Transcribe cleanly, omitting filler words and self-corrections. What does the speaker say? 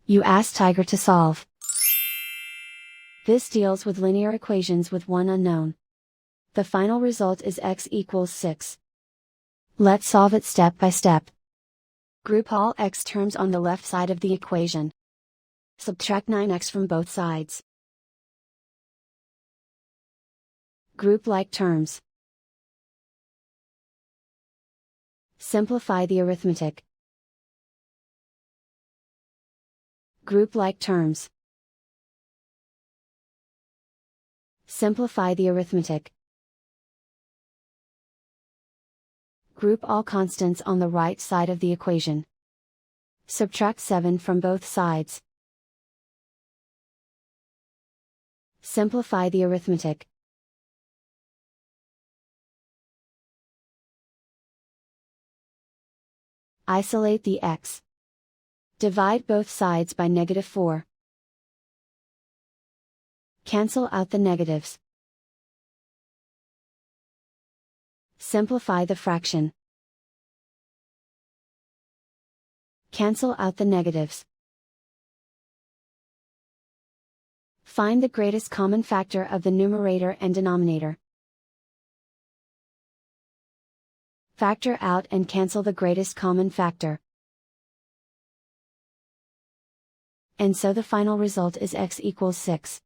You ask Tiger to solve. This deals with linear equations with one unknown. The final result is x equals 6. Let's solve it step by step. Group all x terms on the left side of the equation. Subtract 9x from both sides. Group like terms. Simplify the arithmetic. Group like terms. Simplify the arithmetic. Group all constants on the right side of the equation. Subtract 7 from both sides. Simplify the arithmetic. Isolate the x. Divide both sides by -4. Cancel out the negatives. Simplify the fraction. Cancel out the negatives. Find the greatest common factor of the numerator and denominator. Factor out and cancel the greatest common factor. And so the final result is x equals 6.